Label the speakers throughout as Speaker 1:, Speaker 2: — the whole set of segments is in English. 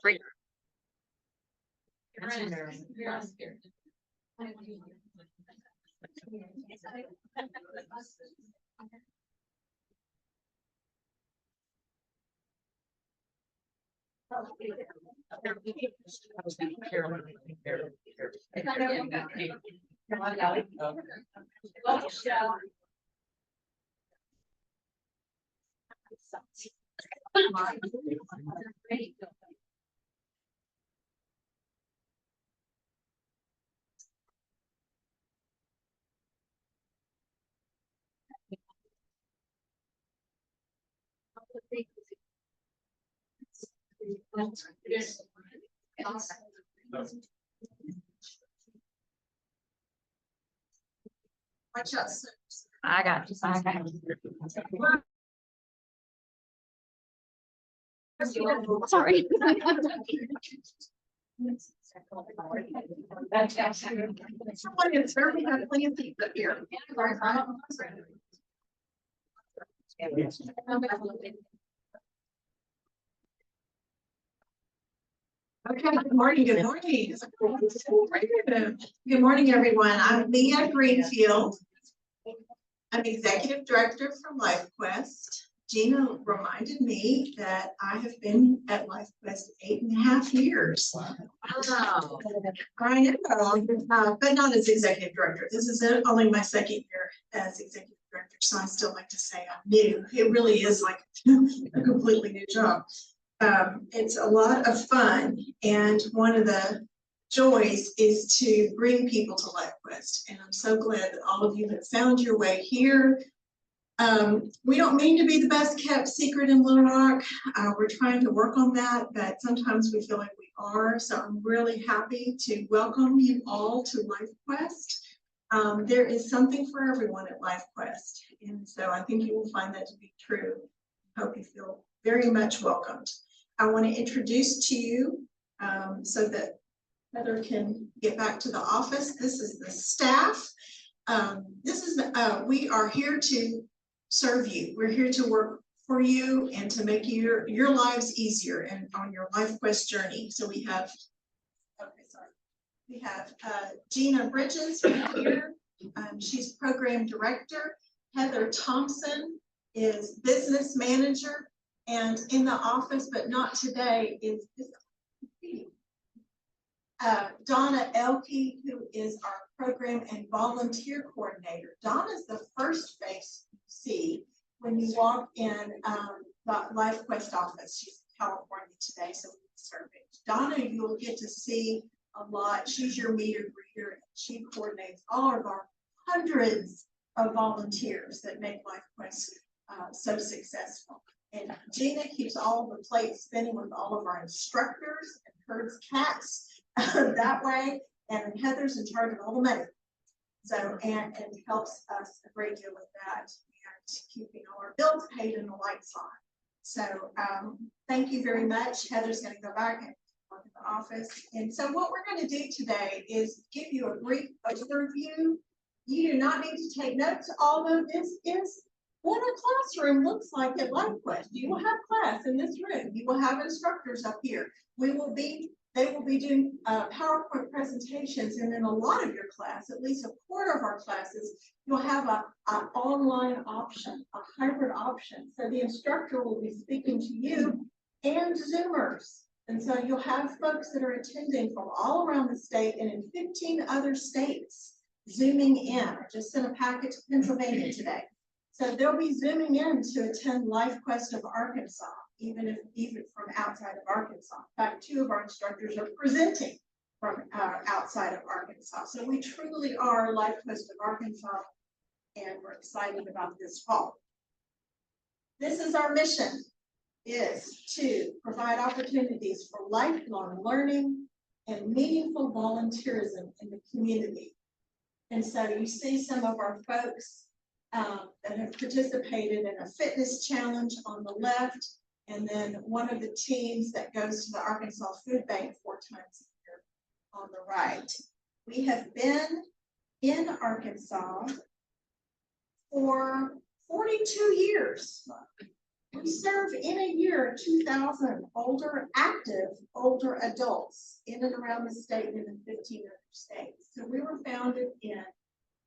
Speaker 1: Great. I got you. I got you. Sorry.
Speaker 2: Okay, good morning, good morning. Good morning, everyone. I'm Leah Greenfield. I'm Executive Director from LifeQuest. Gina reminded me that I have been at LifeQuest 8.5 years. Wow. I know, but not as Executive Director. This is only my second year as Executive Director, so I still like to say I'm new. It really is like a completely new job. It's a lot of fun, and one of the joys is to bring people to LifeQuest, and I'm so glad that all of you have found your way here. We don't mean to be the best kept secret in Little Rock. We're trying to work on that, but sometimes we feel like we are, so I'm really happy to welcome you all to LifeQuest. There is something for everyone at LifeQuest, and so I think you will find that to be true. I hope you feel very much welcomed. I want to introduce to you so that Heather can get back to the office. This is the staff. We are here to serve you. We're here to work for you and to make your lives easier and on your LifeQuest journey. So we have, Gina Bridges right here. She's program director. Heather Thompson is business manager. And in the office, but not today, is Donna Elke, who is our program and volunteer coordinator. Donna's the first face you see when you walk in the LifeQuest office. She's in California today, so we serve it. Donna, you'll get to see a lot. She's your meter greeter, and she coordinates all of our hundreds of volunteers that make LifeQuest so successful. And Gina keeps all the plates spinning with all of our instructors and herds cats that way. And Heather's in charge of all the money. So, and helps us a great deal with that and keeping all our bills paid and the lights on. So thank you very much. Heather's going to go back and work in the office. And so what we're going to do today is give you a brief overview. You do not need to take notes, although this is what a classroom looks like at LifeQuest. You will have class in this room. You will have instructors up here. They will be doing PowerPoint presentations, and in a lot of your class, at least a quarter of our classes, you'll have an online option, a hybrid option. So the instructor will be speaking to you and Zoomers. And so you'll have folks that are attending from all around the state and in 15 other states Zooming in. I just sent a packet to Pennsylvania today. So they'll be Zooming in to attend LifeQuest of Arkansas, even from outside of Arkansas. In fact, 2 of our instructors are presenting from outside of Arkansas. So we truly are LifeQuest of Arkansas, and we're excited about this fall. This is our mission, is to provide opportunities for lifelong learning and meaningful volunteerism in the community. And so you see some of our folks that have participated in a fitness challenge on the left, and then one of the teams that goes to the Arkansas Food Bank 4 times a year on the right. We have been in Arkansas for 42 years. We serve in a year 2,000 active older adults in and around the state and in 15 other states. So we were founded in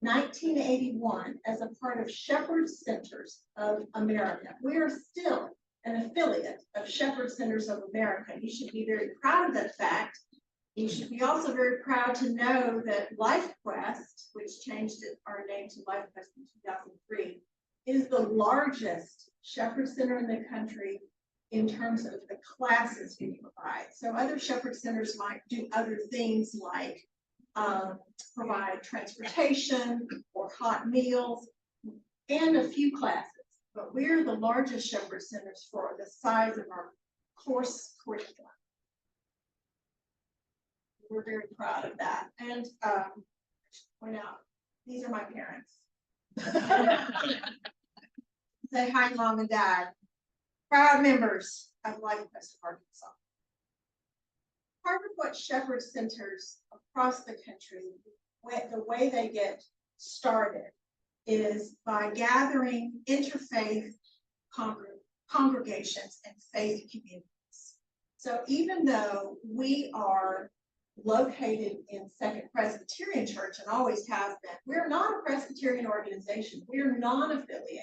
Speaker 2: 1981 as a part of Shepherd Centers of America. We are still an affiliate of Shepherd Centers of America. You should be very proud of that fact. You should be also very proud to know that LifeQuest, which changed our name to LifeQuest in 2003, is the largest Shepherd Center in the country in terms of the classes we provide. So other Shepherd Centers might do other things like provide transportation or hot meals and a few classes. But we're the largest Shepherd Centers for the size of our course curriculum. We're very proud of that. And point out, these are my parents. Say hi, Mom and Dad. Proud members of LifeQuest of Arkansas. Part of what Shepherd Centers across the country, the way they get started is by gathering interfaith congregations and faith communities. So even though we are located in Second Presbyterian Church and always have been, we're not a Presbyterian organization. We're non-affiliated.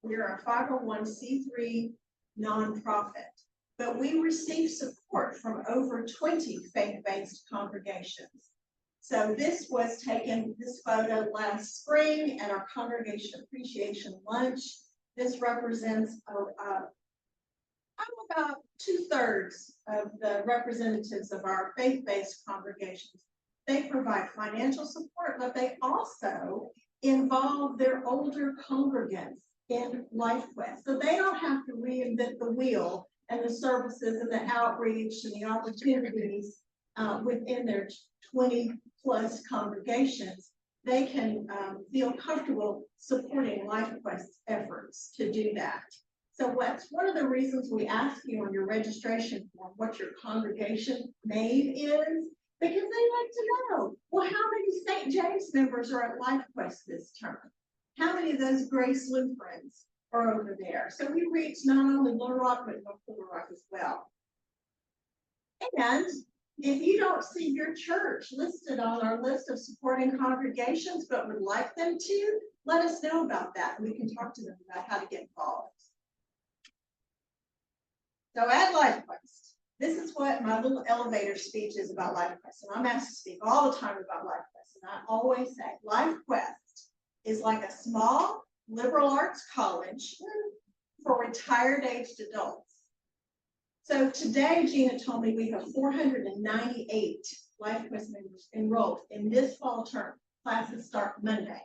Speaker 2: We're a 501c3 nonprofit, but we receive support from over 20 faith-based congregations. So this was taken, this photo last spring at our Congregation Appreciation Lunch. This represents about 2/3 of the representatives of our faith-based congregations. They provide financial support, but they also involve their older congregants in LifeQuest. So they don't have to reinvent the wheel and the services and the outreach and the opportunities within their 20+ congregations. They can feel comfortable supporting LifeQuest's efforts to do that. So what's one of the reasons we ask you on your registration form what your congregation name is, because they like to know, well, how many St. James members are at LifeQuest this term? How many of those Grace Lutherans are over there? So we reach not only Little Rock, but North Little Rock as well. And if you don't see your church listed on our list of supporting congregations, but would like them to, let us know about that. And we can talk to them about how to get involved. So at LifeQuest, this is what my little elevator speech is about LifeQuest. And I'm asked to speak all the time about LifeQuest. And I always say, LifeQuest is like a small liberal arts college for retired aged adults. So today, Gina told me we have 498 LifeQuest members enrolled in this fall term. Classes start Monday.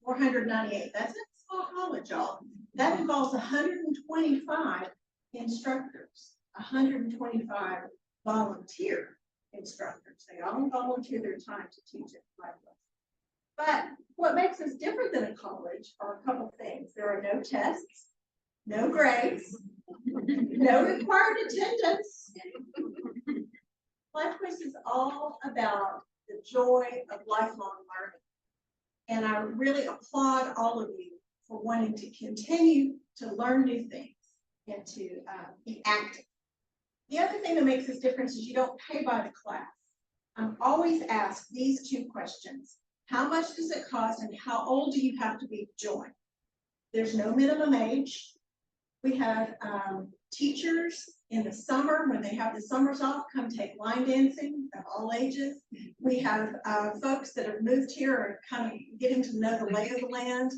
Speaker 2: 498. That's a small college, y'all. That involves 125 instructors, 125 volunteer instructors. They all volunteer their time to teach at LifeQuest. But what makes us different than a college are a couple things. There are no tests, no grades, no required attendance. LifeQuest is all about the joy of lifelong learning. And I really applaud all of you for wanting to continue to learn new things and to be active. The other thing that makes us different is you don't pay by the class. I'm always asked these two questions. How much does it cost and how old do you have to be to join? There's no minimum age. We have teachers in the summer, when they have the summers off, come take line dancing of all ages. We have folks that have moved here or kind of getting to know the lay of the land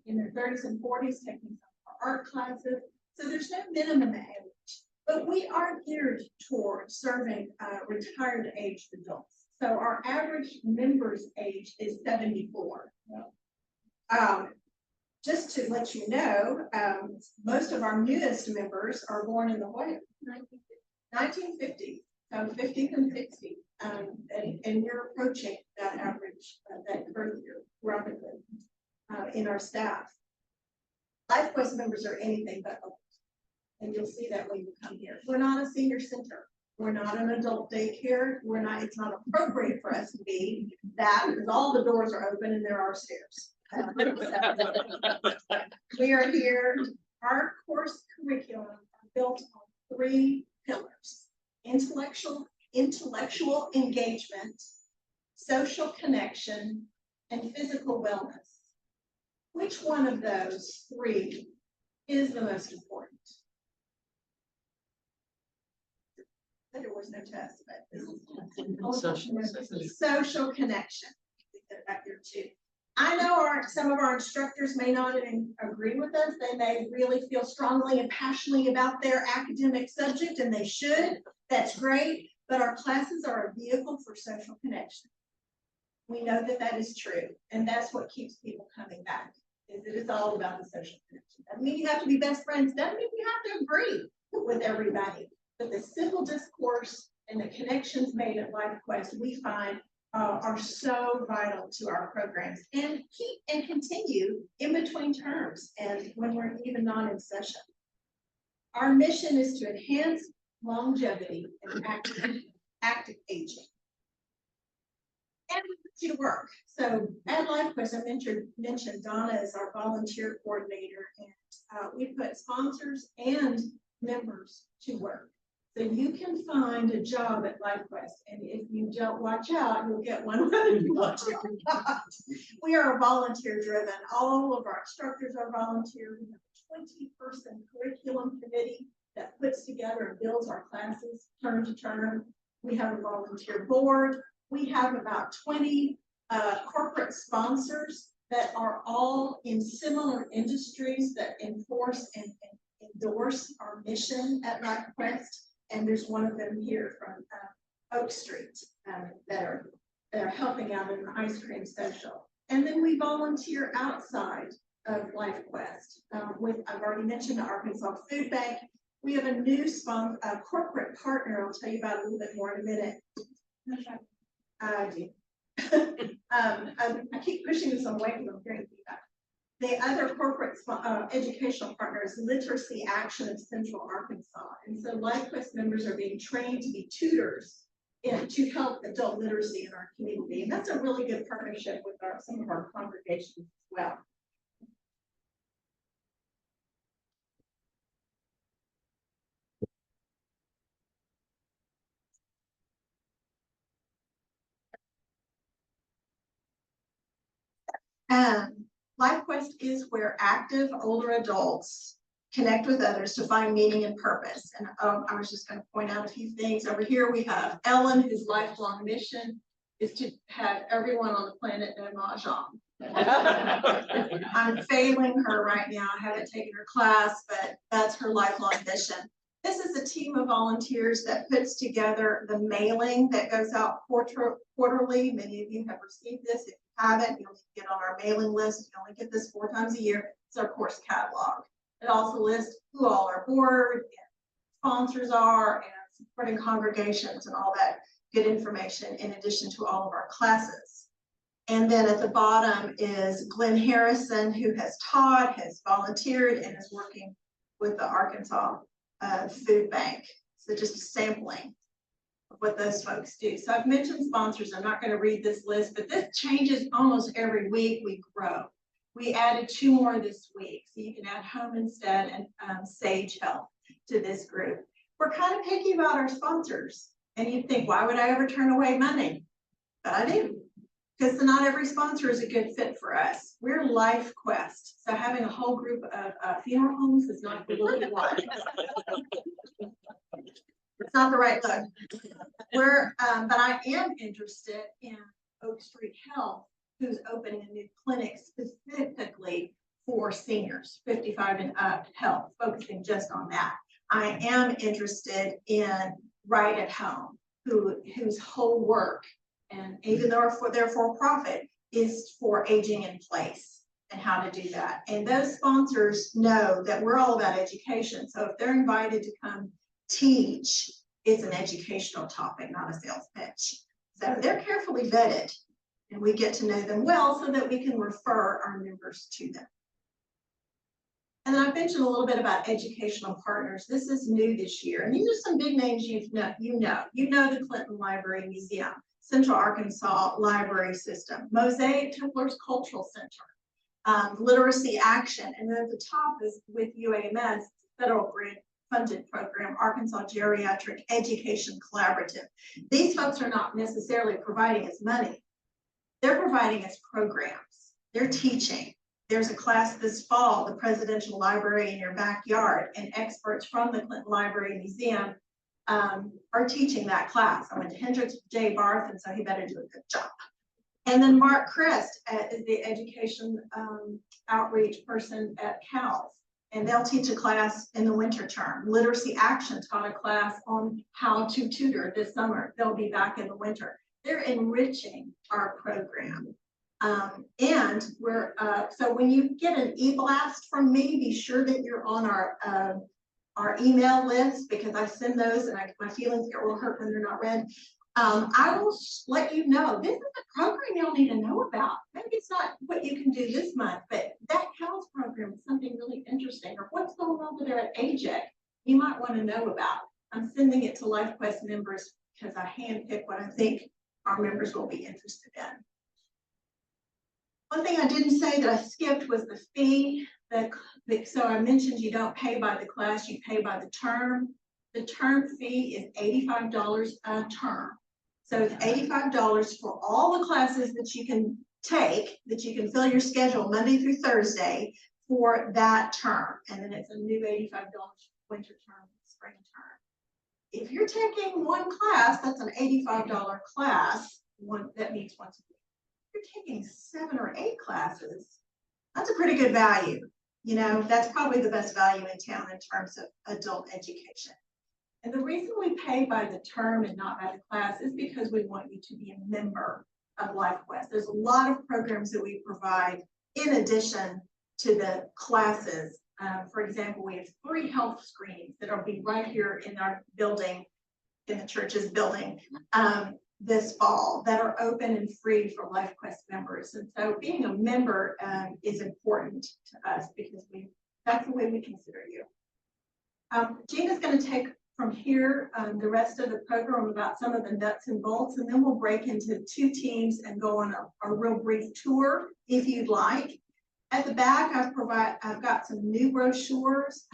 Speaker 2: in their 30s and 40s, taking some art classes. So there's no minimum age, but we are geared toward serving retired aged adults. So our average member's age is 74. Just to let you know, most of our newest members are born in the what? 1950, so 50s and 60s, and we're approaching that average, that birth year rapidly in our staff. LifeQuest members are anything but old, and you'll see that when you come here. We're not a senior center. We're not an adult daycare. We're not. It's not appropriate for us to be that because all the doors are open and there are stairs. We are here Our course curriculum are built on 3 pillars: intellectual engagement, social connection, and physical wellness. Which one of those 3 is the most important? There was no test, but this is social connection. Back there too. I know some of our instructors may not agree with us. They may really feel strongly and passionately about their academic subject, and they should. That's great. But our classes are a vehicle for social connection. We know that that is true, and that's what keeps people coming back. Is that it's all about the social connection. Doesn't mean you have to be best friends. Doesn't mean you have to agree with everybody. But the simple discourse and the connections made at LifeQuest, we find are so vital to our programs, and keep and continue in between terms and when we're even not in session. Our mission is to enhance longevity and active aging. And we put you to work. So at LifeQuest, I mentioned Donna is our volunteer coordinator, and we put sponsors and members to work. So you can find a job at LifeQuest, and if you don't watch out, you'll get one whether you want to or not. We are volunteer driven. All of our instructors are volunteer. We have a 20-person curriculum committee that puts together and builds our classes term to term. We have a volunteer board. We have about 20 corporate sponsors that are all in similar industries that enforce and endorse our mission at LifeQuest. And there's one of them here from Oak Street that are helping out in the ice cream social. And then we volunteer outside of LifeQuest. I've already mentioned the Arkansas Food Bank. We have a new corporate partner. I'll tell you about it a little bit more in a minute. I do. I keep pushing this on away because I'm hearing feedback. The other corporate educational partner is Literacy Action of Central Arkansas. And so LifeQuest members are being trained to be tutors to help adult literacy in our community. And that's a really good partnership with some of our congregations as well. LifeQuest is where active older adults connect with others to find meaning and purpose. And I was just going to point out a few things. Over here we have Ellen, whose lifelong mission is to have everyone on the planet know Mahjong. I'm failing her right now. I haven't taken her class, but that's her lifelong mission. This is a team of volunteers that puts together the mailing that goes out quarterly. Many of you have received this. If you haven't, you'll get on our mailing list. You only get this 4 times a year. It's our course catalog. It also lists who all our board and sponsors are and supporting congregations and all that good information in addition to all of our classes. And then at the bottom is Glenn Harrison, who has taught, has volunteered, and is working with the Arkansas Food Bank. So just a sampling of what those folks do. So I've mentioned sponsors. I'm not going to read this list, but this changes almost every week. We grow. We added 2 more this week. So you can add Home Instead and Sage Health to this group. We're kind of picky about our sponsors. And you'd think, why would I ever turn away money? But I do. Because not every sponsor is a good fit for us. We're LifeQuest. So having a whole group of funeral homes is not the look we want. It's not the right look. But I am interested in Oak Street Health, who's opening a new clinic specifically for seniors, 55 and up health, focusing just on that. I am interested in Right at Home, whose whole work, and even though they're for profit, is for aging in place and how to do that. And those sponsors know that we're all about education. So if they're invited to come teach, it's an educational topic, not a sales pitch. So they're carefully vetted, and we get to know them well so that we can refer our members to them. And then I mentioned a little bit about educational partners. This is new this year, and these are some big names you know the Clinton Library Museum, Central Arkansas Library System, Mosaic Templars Cultural Center, literacy action, and then at the top is with UAMS, federal grant funded program, Arkansas Geriatric Education Collaborative. These folks are not necessarily providing us money. They're providing us programs. They're teaching. There's a class this fall, the Presidential Library in Your Backyard, and experts from the Clinton Library and Museum are teaching that class. I went to Hendricks J. Barth, and so he better do a good job. And then Mark Crest is the education outreach person at Cal, and they'll teach a class in the winter term. Literacy Action taught a class on how to tutor this summer. They'll be back in the winter. They're enriching our program. And we're, so when you get an e-blast from me, be sure that you're on our email list, because I send those and my feelings get real hurt when they're not read. I will let you know, this is a program you'll need to know about. Maybe it's not what you can do this month, but that CALS program is something really interesting, or what's going on over there at AJEC you might want to know about. I'm sending it to LifeQuest members because I handpick what I think our members will be interested in. One thing I didn't say that I skipped was the fee. So I mentioned you don't pay by the class, you pay by the term. The term fee is $85 a term. So it's $85 for all the classes that you can take, that you can fill your schedule Monday through Thursday for that term. And then it's a new $85 winter term, spring term. If you're taking one class, that's an $85 class, that meets once a week. If you're taking 7 or 8 classes, that's a pretty good value. You know, that's probably the best value in town in terms of adult education. And the reason we pay by the term and not by the class is because we want you to be a member of LifeQuest. There's a lot of programs that we provide in addition to the classes. For example, we have 3 health screenings that will be right here in our building, in the church's building, this fall, that are open and free for LifeQuest members. And so being a member is important to us because that's the way we consider you. Gina's going to take from here the rest of the program about some of the nuts and bolts, and then we'll break into 2 teams and go on a real brief tour if you'd like. At the back, I've got some new brochures.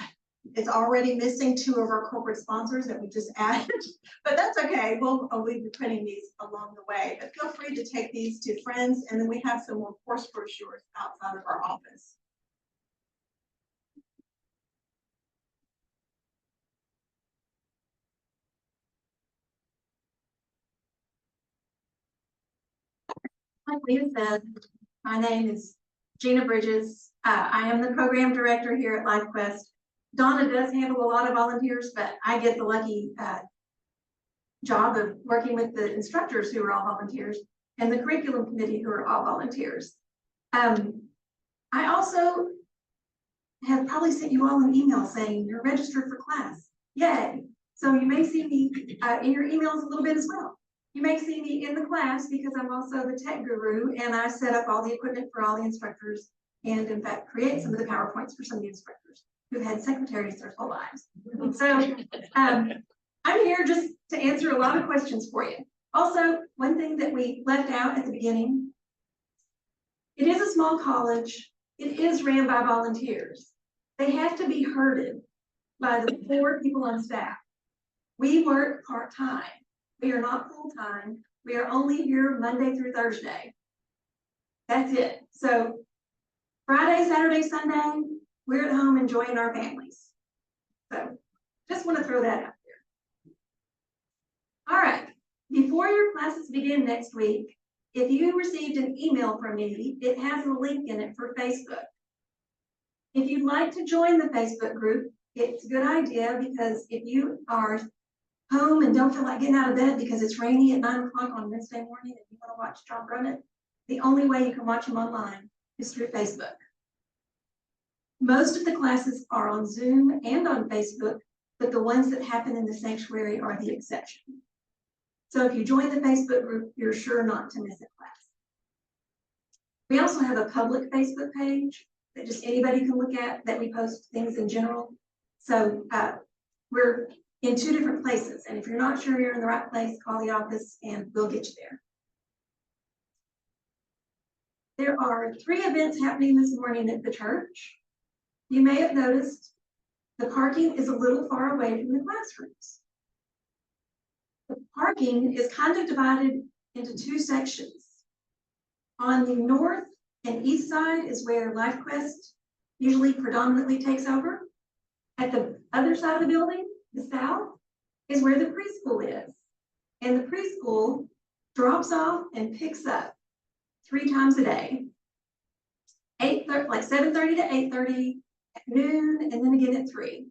Speaker 2: It's already missing 2 of our corporate sponsors that we just added, but that's okay. We'll be printing these along the way, but feel free to take these to friends, and then we have some more course brochures outside of our office.
Speaker 1: Like Leah said, my name is Gina Bridges. I am the program director here at LifeQuest. Donna does handle a lot of volunteers, but I get the lucky job of working with the instructors who are all volunteers and the curriculum committee who are all volunteers. I also have probably sent you all an email saying you're registered for class. Yay. So you may see me in your emails a little bit as well. You may see me in the class because I'm also the tech guru, and I set up all the equipment for all the instructors and in fact create some of the PowerPoints for some of the instructors who've had secretaries their whole lives. So I'm here just to answer a lot of questions for you. Also, one thing that we left out at the beginning, it is a small college. It is ran by volunteers. They have to be herded by the 4 people on staff. We work part-time. We are not full-time. We are only here Monday through Thursday. That's it. So Friday, Saturday, Sunday, we're at home enjoying our families. So just want to throw that out there. All right. Before your classes begin next week, if you received an email from me, it has a link in it for Facebook. If you'd like to join the Facebook group, it's a good idea because if you are home and don't feel like getting out of bed because it's rainy at 9 o'clock on Wednesday morning and you want to watch John Brummett, the only way you can watch them online is through Facebook. Most of the classes are on Zoom and on Facebook, but the ones that happen in the sanctuary are the exception. So if you join the Facebook group, you're sure not to miss a class. We also have a public Facebook page that just anybody can look at, that we post things in general. So we're in 2 different places. And if you're not sure you're in the right place, call the office and we'll get you there. There are 3 events happening this morning at the church. You may have noticed the parking is a little far away from the classrooms. The parking is kind of divided into 2 sections. On the north and east side is where LifeQuest usually predominantly takes over. At the other side of the building, the south, is where the preschool is. And the preschool drops off and picks up 3 times a day. 7:30 to 8:30, at noon, and then again at 3.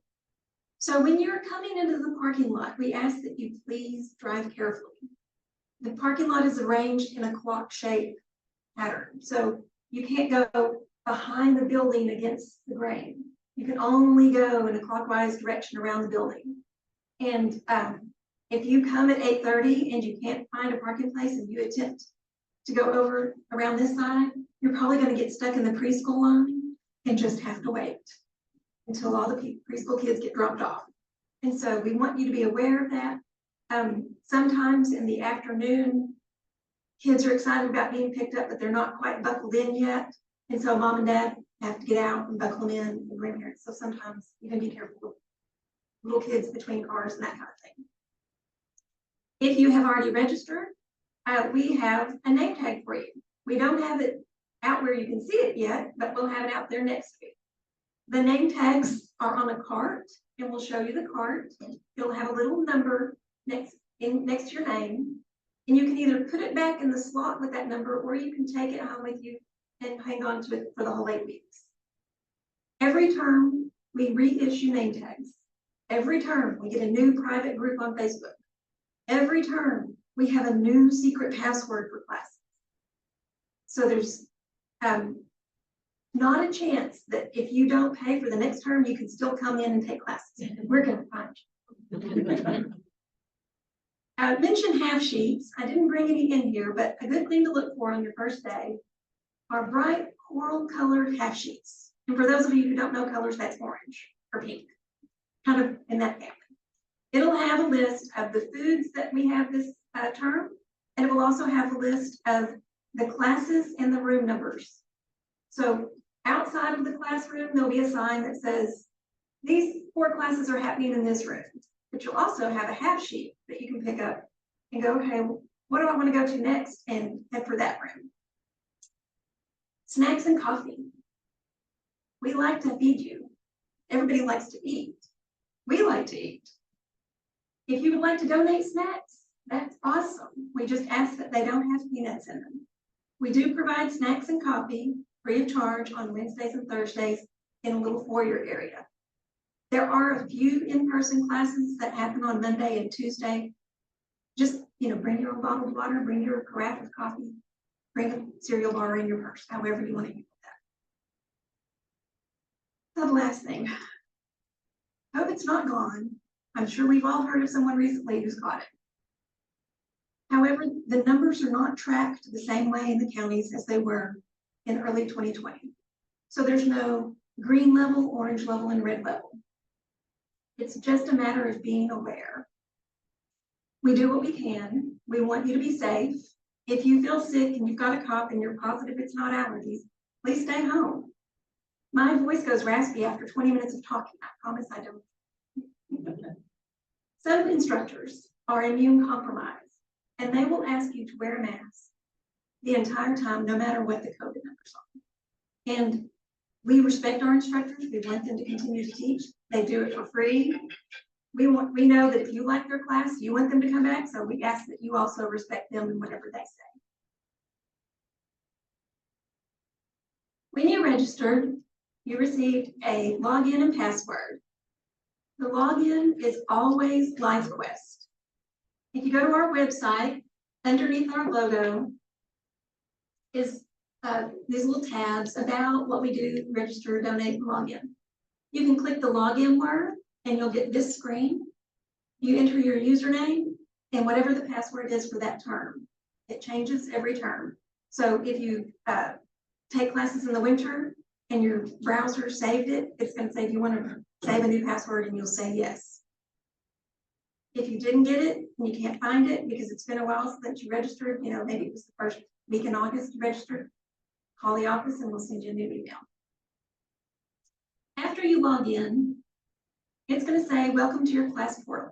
Speaker 1: So when you're coming into the parking lot, we ask that you please drive carefully. The parking lot is arranged in a clock shape pattern. So you can't go behind the building against the grain. You can only go in a clockwise direction around the building. And if you come at 8:30 and you can't find a parking place and you attempt to go over around this side, you're probably going to get stuck in the preschool line and just have to wait until all the preschool kids get dropped off. And so we want you to be aware of that. Sometimes in the afternoon, kids are excited about being picked up, but they're not quite buckled in yet. And so mom and dad have to get out and buckle them in, and grandparents. So sometimes you can be careful with little kids between cars and that kind of thing. If you have already registered, we have a name tag for you. We don't have it out where you can see it yet, but we'll have it out there next week. The name tags are on a cart, and we'll show you the cart. It'll have a little number next to your name, and you can either put it back in the slot with that number, or you can take it home with you and hang on to it for the whole 8 weeks. Every term, we reissue name tags. Every term, we get a new private group on Facebook. Every term, we have a new secret password for classes. So there's not a chance that if you don't pay for the next term, you can still come in and take classes. We're going to find you. I mentioned half sheets. I didn't bring any in here, but a good thing to look for on your first day are bright coral colored half sheets. And for those of you who don't know colors, that's orange or pink, kind of in that family. It'll have a list of the foods that we have this term, and it will also have a list of the classes and the room numbers. So outside of the classroom, there'll be a sign that says, these 4 classes are happening in this room. But you'll also have a half sheet that you can pick up and go, okay, what do I want to go to next, and head for that room. Snacks and coffee. We like to feed you. Everybody likes to eat. We like to eat. If you would like to donate snacks, that's awesome. We just ask that they don't have peanuts in them. We do provide snacks and coffee free of charge on Wednesdays and Thursdays in a little foyer area. There are a few in-person classes that happen on Monday and Tuesday. Just, bring your own bottled water, bring your carafe of coffee, bring a cereal bar in your purse, however you want to use that. So the last thing, COVID's not gone. I'm sure we've all heard of someone recently who's got it. However, the numbers are not tracked the same way in the counties as they were in early 2020. So there's no green level, orange level, and red level. It's just a matter of being aware. We do what we can. We want you to be safe. If you feel sick and you've got a cough and you're positive it's not allergies, please stay home. My voice goes raspy after 20 minutes of talking. I promise I don't. Some instructors are immune compromised, and they will ask you to wear a mask the entire time, no matter what the COVID numbers are. And we respect our instructors. We want them to continue to teach. They do it for free. We know that if you like their class, you want them to come back, so we ask that you also respect them in whatever they say. When you registered, you received a login and password. The login is always LifeQuest. If you go to our website, underneath our logo is these little tabs about what we do, register, donate, login. You can click the login word and you'll get this screen. You enter your username and whatever the password is for that term. It changes every term. So if you take classes in the winter and your browser saved it, it's going to say, do you want to save a new password? And you'll say yes. If you didn't get it and you can't find it because it's been a while since you registered, maybe it was the first week in August you registered, call the office and we'll send you a new email. After you log in, it's going to say, welcome to your class portal.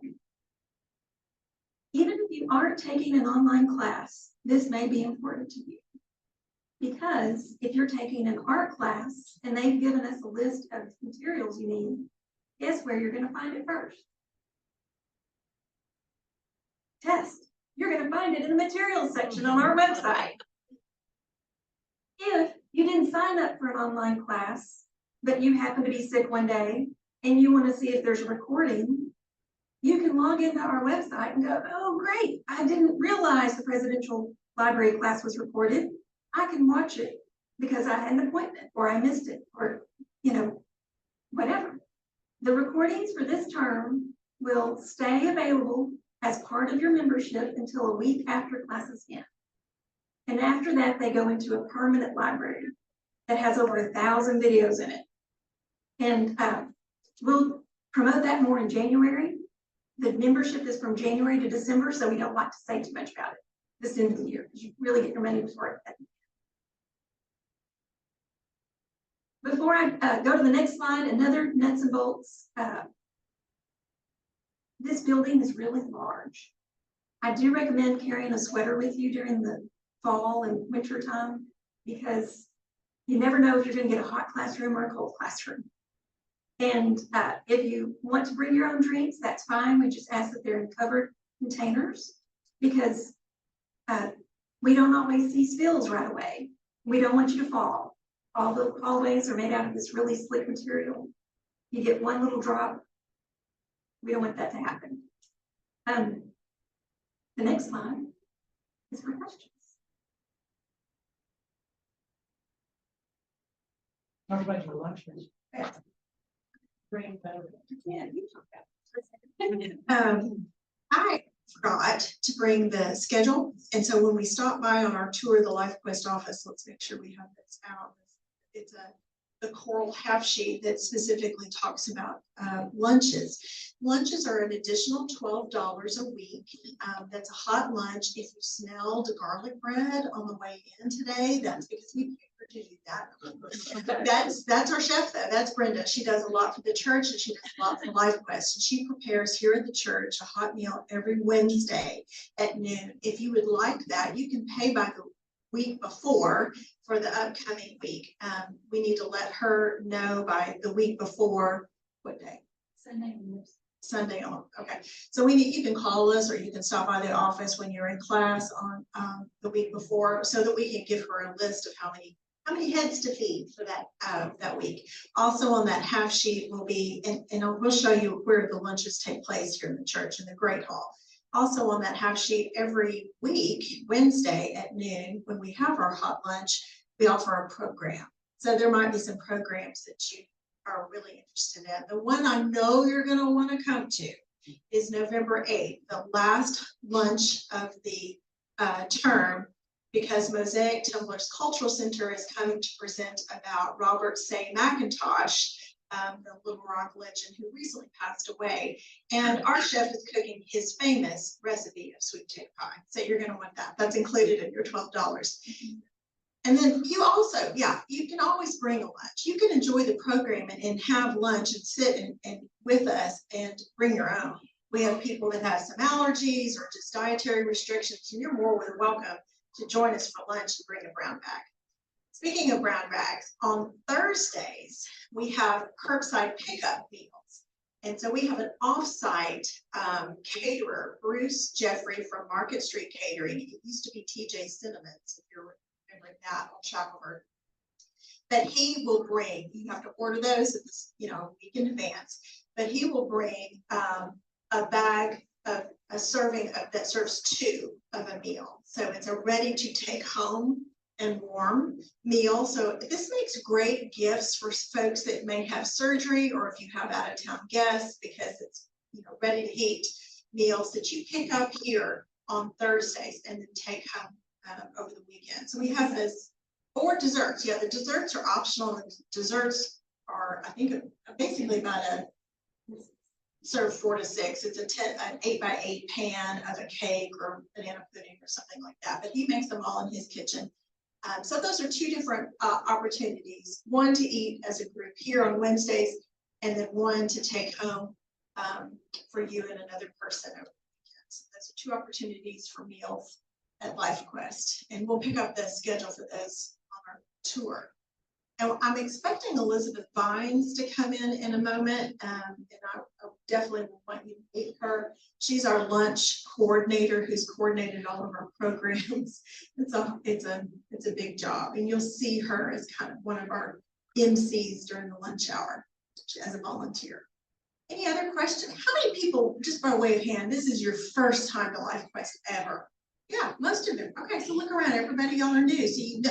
Speaker 1: Even if you aren't taking an online class, this may be important to you. Because if you're taking an art class and they've given us a list of materials you need, guess where you're going to find it first? Test. You're going to find it in the materials section on our website. If you didn't sign up for an online class, but you happen to be sick one day and you want to see if there's a recording, you can log into our website and go, oh, great, I didn't realize the presidential library class was recorded. I can watch it because I had an appointment or I missed it or, whatever. The recordings for this term will stay available as part of your membership until a week after classes end. And after that, they go into a permanent library that has over 1,000 videos in it. And we'll promote that more in January. The membership is from January to December, so we don't like to say too much about it this end of the year, because you really get your money's worth. Before I go to the next slide, another nuts and bolts. This building is really large. I do recommend carrying a sweater with you during the fall and winter time, because you never know if you're going to get a hot classroom or a cold classroom. And if you want to bring your own drinks, that's fine. We just ask that they're in covered containers, because we don't always see spills right away. We don't want you to fall. All the hallways are made out of this really slick material. You get one little drop. We don't want that to happen. The next slide is for questions.
Speaker 3: Talk about your lunches.
Speaker 1: Yeah.
Speaker 3: Bring better.
Speaker 1: Yeah, you talk about it.
Speaker 2: I forgot to bring the schedule, and so when we stop by on our tour of the LifeQuest office, let's make sure we have this out. It's the coral half sheet that specifically talks about lunches. Lunches are an additional $12 a week. That's a hot lunch. If you smelled garlic bread on the way in today, that's because we paid her to do that. That's our chef though. That's Brenda. She does a lot for the church and she does a lot for LifeQuest. And she prepares here at the church a hot meal every Wednesday at noon. If you would like that, you can pay by the week before for the upcoming week. We need to let her know by the week before. What day? Sunday on. Okay. So you can call us or you can stop by the office when you're in class on the week before, so that we can give her a list of how many heads to feed for that week. Also on that half sheet will be, and we'll show you where the lunches take place here in the church in the Great Hall. Also on that half sheet every week, Wednesday at noon, when we have our hot lunch, we offer a program. So there might be some programs that you are really interested in. The one I know you're going to want to come to is November 8th, the last lunch of the term, because Mosaic Templars Cultural Center is coming to present about Robert Say McIntosh, the Little Rock legend who recently passed away. And our chef is cooking his famous recipe of sweet potato pie. So you're going to want that. That's included in your $12. And then you also, you can always bring a lunch. You can enjoy the program and have lunch and sit and with us and bring your own. We have people that have some allergies or just dietary restrictions, and you're more than welcome to join us for lunch and bring a brown bag. Speaking of brown bags, on Thursdays, we have curbside pickup meals. And so we have an off-site caterer, Bruce Jeffrey from Market Street Catering. It used to be TJ Cinnamons, if you're remembering that, on Shackleford. But he will bring, you have to order those at this, a week in advance, but he will bring a bag of a serving that serves 2 of a meal. So it's a ready to take home and warm meal. So this makes great gifts for folks that may have surgery, or if you have out of town guests, because it's ready to heat meals that you pick up here on Thursdays and then take home over the weekend. So we have this, or desserts. Yeah, the desserts are optional. The desserts are, I think, basically about serve 4 to 6. It's an 8x8 pan of a cake or banana pudding or something like that. But he makes them all in his kitchen. So those are two different opportunities, one to eat as a group here on Wednesdays, and then one to take home for you and another person over the weekend. So those are two opportunities for meals at LifeQuest, and we'll pick up the schedule for those on our tour. And I'm expecting Elizabeth Vines to come in a moment, and I definitely want you to meet her. She's our lunch coordinator who's coordinated all of our programs. It's a big job, and you'll see her as kind of one of our MCs during the lunch hour as a volunteer. Any other questions? How many people, just by way of hand, this is your first time to LifeQuest ever? Yeah, most of them. Okay, so look around, everybody, y'all are new. So you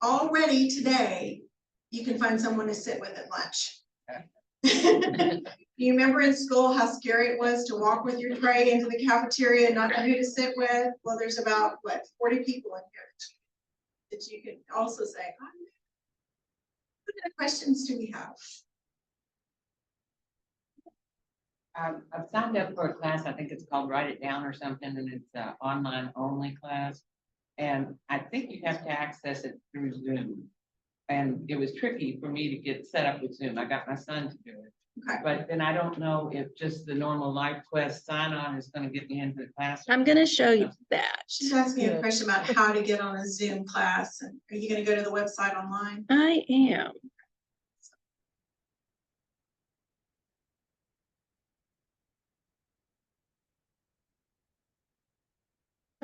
Speaker 2: already today, you can find someone to sit with at lunch. You remember in school how scary it was to walk with your tray into the cafeteria and not know who to sit with? Well, there's about, what, 40 people in here that you can also say, what kind of questions do we have?
Speaker 4: I've signed up for a class, I think it's called Write It Down or something, and it's an online only class. And I think you have to access it through Zoom. And it was tricky for me to get set up with Zoom. I got my son to do it.
Speaker 2: Okay.
Speaker 4: But then I don't know if just the normal LifeQuest sign-on is gonna get me into the class.
Speaker 5: I'm going to show you that.
Speaker 2: She's asking a question about how to get on a Zoom class, and are you gonna go to the website online?
Speaker 5: I am.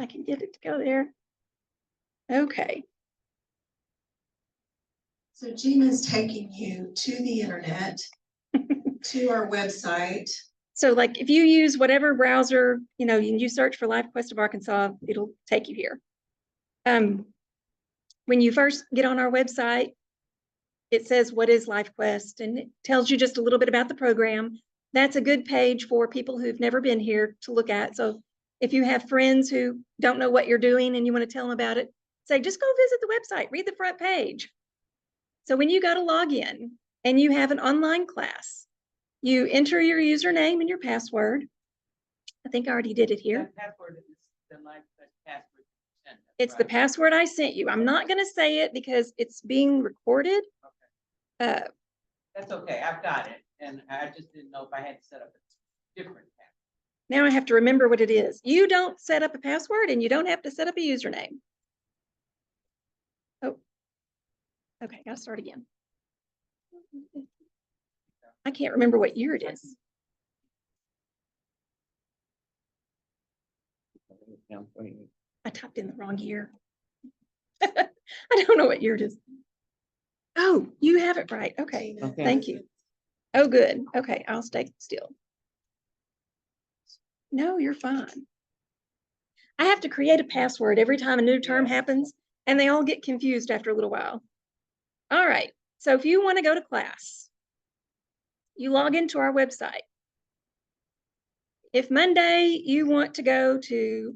Speaker 5: I can get it to go there. Okay.
Speaker 2: So Gina's taking you to the internet, to our website.
Speaker 5: So like if you use whatever browser, you know, you search for LifeQuest of Arkansas, it'll take you here. When you first get on our website, it says, what is LifeQuest? And it tells you just a little bit about the program. That's a good page for people who've never been here to look at. So if you have friends who don't know what you're doing and you want to tell them about it, say, just go visit the website, read the front page. So when you go to log in and you have an online class, you enter your username and your password. I think I already did it here.
Speaker 4: That password is the LifeQuest password.
Speaker 5: It's the password I sent you. I'm not going to say it because it's being recorded.
Speaker 4: Okay. That's okay, I've got it, and I just didn't know if I had to set up a different password.
Speaker 5: Now I have to remember what it is. You don't set up a password and you don't have to set up a username. Oh, okay, gotta start again. I can't remember what year it is. I typed in the wrong year. I don't know what year it is. Oh, you have it right. Okay,
Speaker 4: Okay.
Speaker 5: thank you. Oh, good. Okay, I'll stay still. No, you're fine. I have to create a password every time a new term happens, and they all get confused after a little while. All right, so if you want to go to class, you log into our website. If Monday you want to go to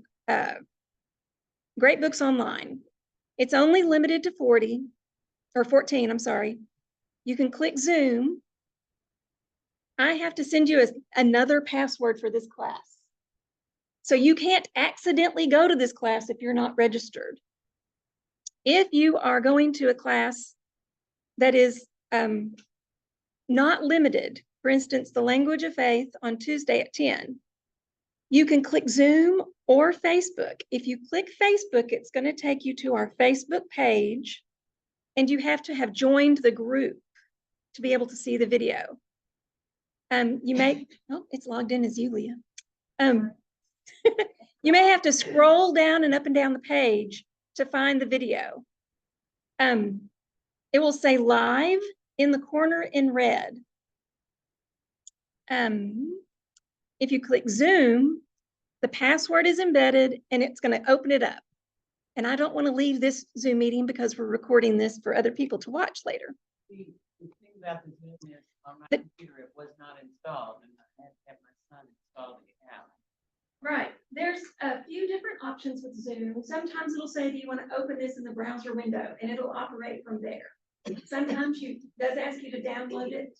Speaker 5: Great Books Online, it's only limited to 40 or 14, I'm sorry. You can click Zoom. I have to send you another password for this class. So you can't accidentally go to this class if you're not registered. If you are going to a class that is not limited, for instance, the language of faith on Tuesday at 10, you can click Zoom or Facebook. If you click Facebook, it's going to take you to our Facebook page, and you have to have joined the group to be able to see the video. You may, oh, it's logged in as you, Leah. You may have to scroll down and up and down the page to find the video. It will say live in the corner in red. If you click Zoom, the password is embedded and it's going to open it up. And I don't want to leave this Zoom meeting because we're recording this for other people to watch later.
Speaker 4: The thing about the Zoom is on my computer, it was not installed, and I had to have my son install the app.
Speaker 5: Right. There's a few different options with Zoom. Sometimes it'll say, do you want to open this in the browser window? And it'll operate from there. Sometimes it does ask you to download it,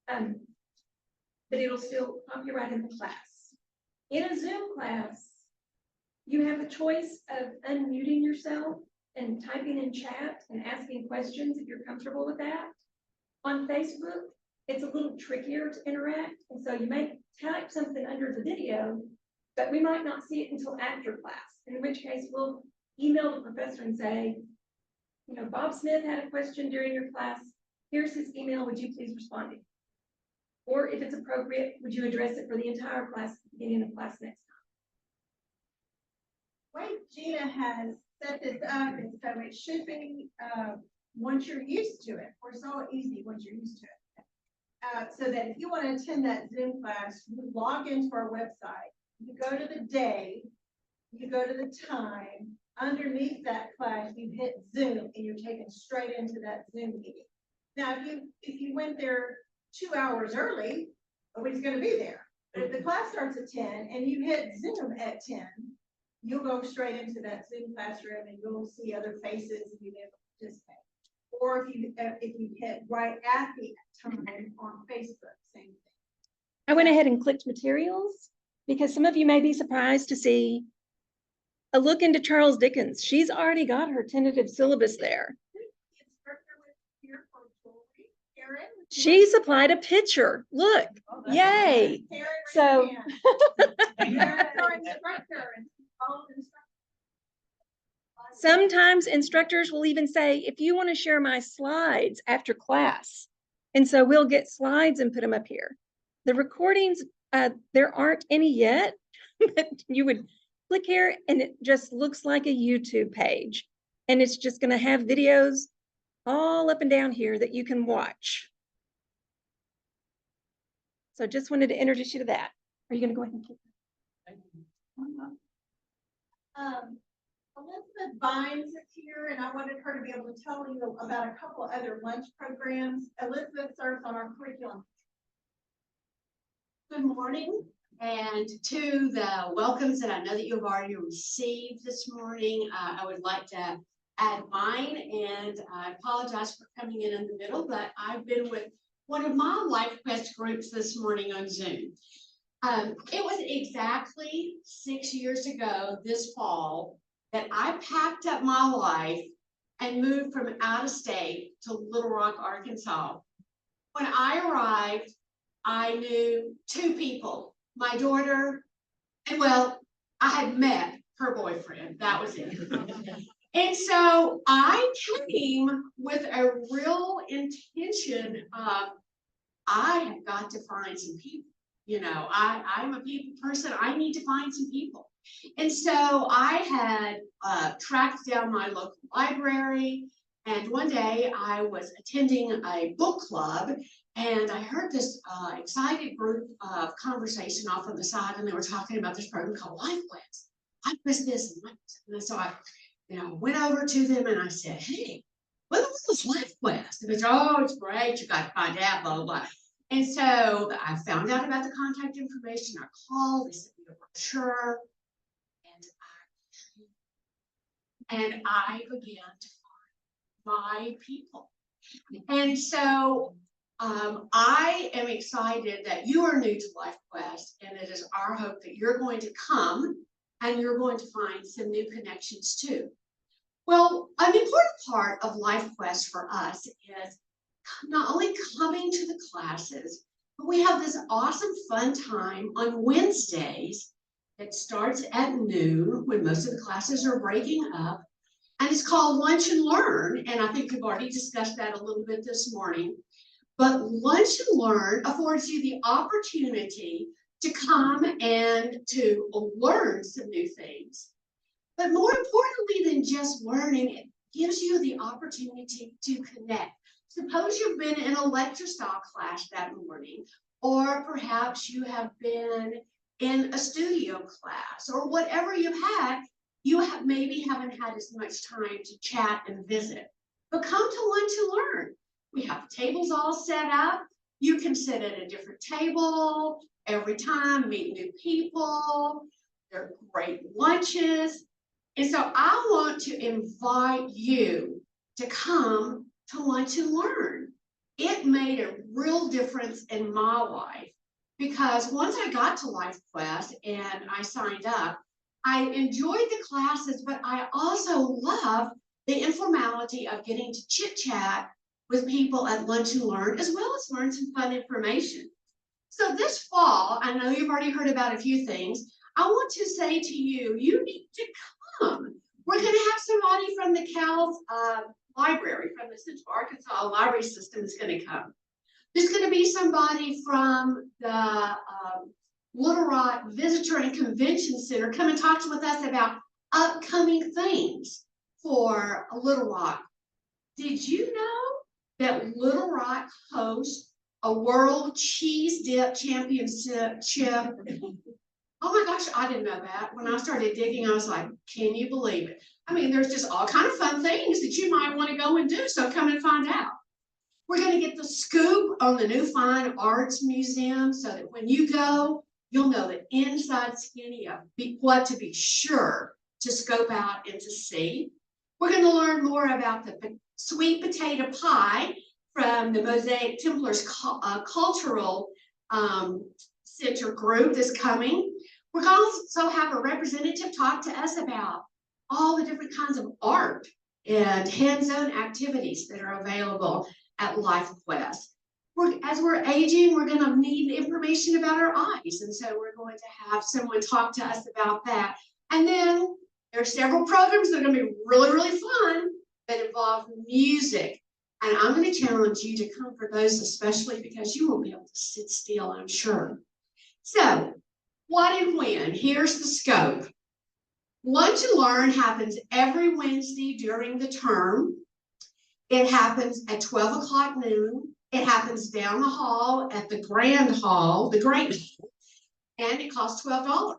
Speaker 5: but it'll still pop you right in the class. In a Zoom class, you have a choice of unmuting yourself and typing in chat and asking questions if you're comfortable with that. On Facebook, it's a little trickier to interact, and so you may type something under the video, but we might not see it until after class, in which case we'll email the professor and say, you know, Bob Smith had a question during your class. Here's his email. Would you please respond to it? Or if it's appropriate, would you address it for the entire class at the beginning of class next time?
Speaker 2: Way Gina has set this up, and so it should be, once you're used to it, or so easy once you're used to it. So that if you want to attend that Zoom class, you log into our website, you go to the day, you go to the time, underneath that class, you hit Zoom, and you're taken straight into that Zoom meeting. Now, if you went there 2 hours early, nobody's gonna be there. But if the class starts at 10 and you hit Zoom at 10, you'll go straight into that Zoom classroom and you'll see other faces and you'll be able to participate. Or if you hit right at the time on Facebook, same thing.
Speaker 5: I went ahead and clicked materials because some of you may be surprised to see a look into Charles Dickens. She's already got her tentative syllabus there.
Speaker 2: The instructor was here for jewelry. Karen?
Speaker 5: She supplied a picture. Look, yay.
Speaker 2: Karen,
Speaker 5: So-
Speaker 2: raise your hand. Karen's our instructor, and she's called instructor.
Speaker 5: Sometimes instructors will even say, if you want to share my slides after class. And so we'll get slides and put them up here. The recordings, there aren't any yet, but you would click here and it just looks like a YouTube page. And it's just going to have videos all up and down here that you can watch. So just wanted to introduce you to that. Are you going to go ahead and click?
Speaker 2: Elizabeth Vines is here, and I wanted her to be able to tell you about a couple other lunch programs. Elizabeth serves on our curriculum.
Speaker 6: Good morning, and to the welcomes that I know that you've already received this morning, I would like to add mine, and I apologize for coming in the middle, but I've been with one of my LifeQuest groups this morning on Zoom. It was exactly 6 years ago this fall that I packed up my life and moved from out of state to Little Rock, Arkansas. When I arrived, I knew 2 people, my daughter, and well, I had met her boyfriend, that was it. And so I came with a real intention of, I have got to find some people. You know, I'm a people person, I need to find some people. And so I had tracked down my local library, and one day I was attending a book club, and I heard this excited group of conversation off on the side, and they were talking about this program called LifeQuest. LifeQuest this and LifeQuest. And so I went over to them and I said, hey, what is LifeQuest? And they said, oh, it's great, you got to find out, blah, blah, blah. And so I found out about the contact information. I called, they sent me a brochure, and I began to find my people. And so I am excited that you are new to LifeQuest, and it is our hope that you're going to come and you're going to find some new connections too. Well, an important part of LifeQuest for us is not only coming to the classes, but we have this awesome fun time on Wednesdays that starts at noon when most of the classes are breaking up. And it's called Lunch and Learn. And I think we've already discussed that a little bit this morning. But Lunch and Learn affords you the opportunity to come and to learn some new things. But more importantly than just learning, it gives you the opportunity to connect. Suppose you've been in a lecture style class that morning, or perhaps you have been in a studio class, or whatever you've had, maybe haven't had as much time to chat and visit. But come to Lunch and Learn. We have tables all set up. You can sit at a different table every time, meet new people. There are great lunches. And so I want to invite you to come to Lunch and Learn. It made a real difference in my life, because once I got to LifeQuest and I signed up, I enjoyed the classes, but I also love the informality of getting to chit chat with people at Lunch and Learn, as well as learn some fun information. So this fall, I know you've already heard about a few things. I want to say to you, you need to come. We're going to have somebody from the Cal's library, from the Central Arkansas Library System is going to come. There's going to be somebody from the Little Rock Visitor and Convention Center come and talk with us about upcoming things for Little Rock. Did you know that Little Rock hosts a World Cheese Dip Championship? Oh my gosh, I didn't know that. When I started digging, I was like, can you believe it? I mean, there's just all kind of fun things that you might want to go and do, so come and find out. We're going to get the scoop on the new Fine Arts Museum so that when you go, you'll know the inside skinny of what to be sure to scope out and to see. We're going to learn more about the sweet potato pie from the Mosaic Templars Cultural Center group that's coming. We're going to also have a representative talk to us about all the different kinds of art and hands-on activities that are available at LifeQuest. As we're aging, we're going to need information about our eyes, and so we're going to have someone talk to us about that. And then there are several programs that are going to be really, really fun that involve music. And I'm going to challenge you to come for those, especially because you won't be able to sit still, I'm sure. So, what and when? Here's the scope. Lunch and Learn happens every Wednesday during the term. It happens at 12 o'clock noon. It happens down the hall at the Grand Hall, the Great Hall, and it costs $12.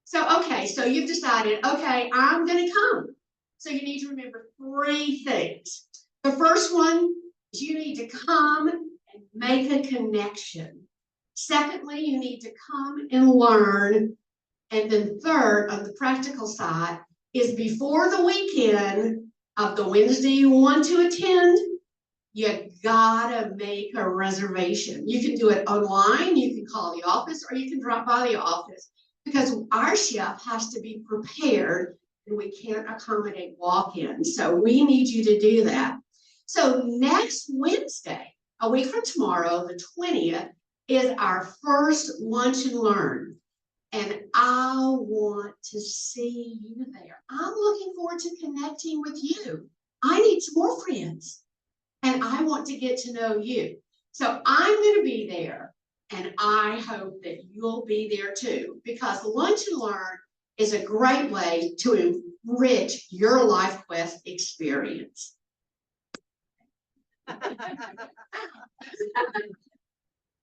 Speaker 6: So, okay, so you've decided, okay, I'm going to come. So you need to remember 3 things. The first one is you need to come and make a connection. Secondly, you need to come and learn. And then third, on the practical side, is before the weekend of the Wednesday you want to attend, you gotta make a reservation. You can do it online, you can call the office, or you can drop by the office, because our chef has to be prepared and we can't accommodate walk-ins. So we need you to do that. So next Wednesday, a week from tomorrow, the 20th, is our first Lunch and Learn. And I want to see you there. I'm looking forward to connecting with you. I need some more friends, and I want to get to know you. So I'm going to be there, and I hope that you'll be there too, because Lunch and Learn is a great way to enrich your LifeQuest experience.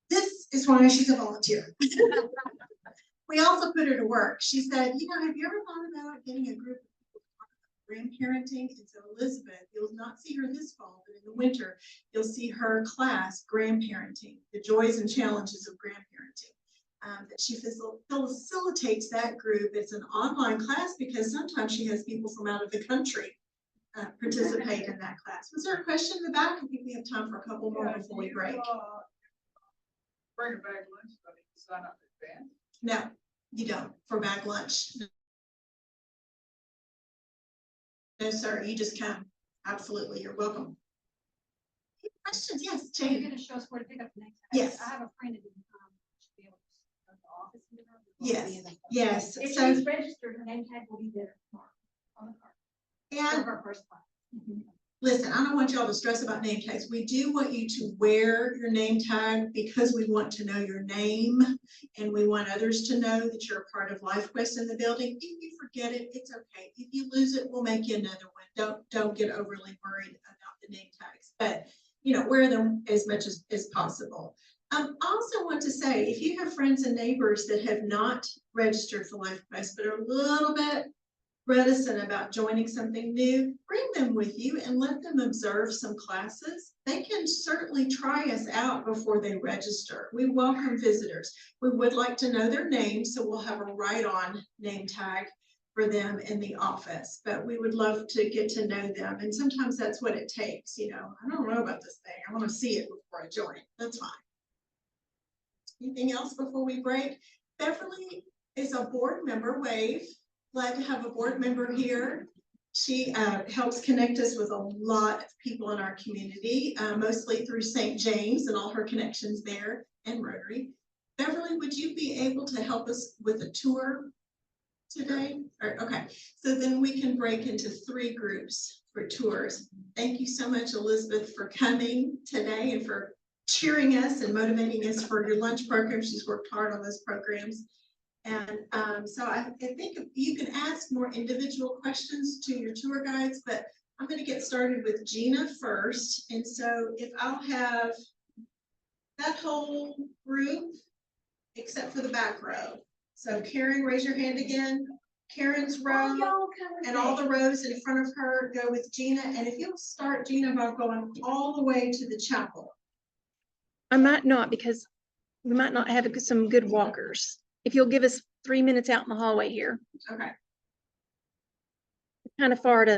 Speaker 2: This is why she's a volunteer. We also put her to work. She said, you know, have you ever thought about getting a group of people to talk about grandparenting? And so Elizabeth, you'll not see her this fall, but in the winter, you'll see her class, Grandparenting, the joys and challenges of grandparenting. That she facilitates that group. It's an online class because sometimes she has people from out of the country participate in that class. Was there a question in the back? I think we have time for a couple more before we break.
Speaker 3: Bring a bag lunch, but you sign up in advance.
Speaker 2: No, you don't, for bag lunch. No, sir, you just come. Absolutely, you're welcome. Any questions? Yes,
Speaker 7: So you're
Speaker 2: Jane.
Speaker 7: gonna show us where to pick up the next.
Speaker 2: Yes.
Speaker 7: I have a friend that should be able to go to the office. and get her.
Speaker 2: Yes, yes.
Speaker 7: If
Speaker 2: So,
Speaker 7: she's registered, her name tag will be there tomorrow on the card. For
Speaker 2: and
Speaker 7: her first class.
Speaker 2: listen, I don't want y'all to stress about name tags. We do want you to wear your name tag because we want to know your name and we want others to know that you're a part of LifeQuest in the building. If you forget it, it's okay. If you lose it, we'll make you another one. Don't get overly worried about the name tags, but you know, wear them as much as possible. I also want to say, if you have friends and neighbors that have not registered for LifeQuest but are a little bit reticent about joining something new, bring them with you and let them observe some classes. They can certainly try us out before they register. We welcome visitors. We would like to know their names, so we'll have a write-on name tag for them in the office, but we would love to get to know them. And sometimes that's what it takes. You know, I don't know about this thing. I want to see it before I join. That's fine. Anything else before we break? Beverly is a board member. Wave. Glad to have a board member here. She helps connect us with a lot of people in our community, mostly through St. James and all her connections there and Rotary. Beverly, would you be able to help us with a tour today? Okay, so then we can break into 3 groups for tours. Thank you so much, Elizabeth, for coming today and for cheering us and motivating us for your lunch program. She's worked hard on those programs. And so I think you can ask more individual questions to your tour guides, but I'm going to get started with Gina first. And so if I'll have that whole group, except for the back row. So Karen, raise your hand again. Karen's row and all the rows in front of her go with Gina. And if you'll start, Gina, by going all the way to the chapel.
Speaker 5: I might not, because we might not have some good walkers. If you'll give us 3 minutes out in the hallway here,
Speaker 2: Okay.
Speaker 5: kind of far to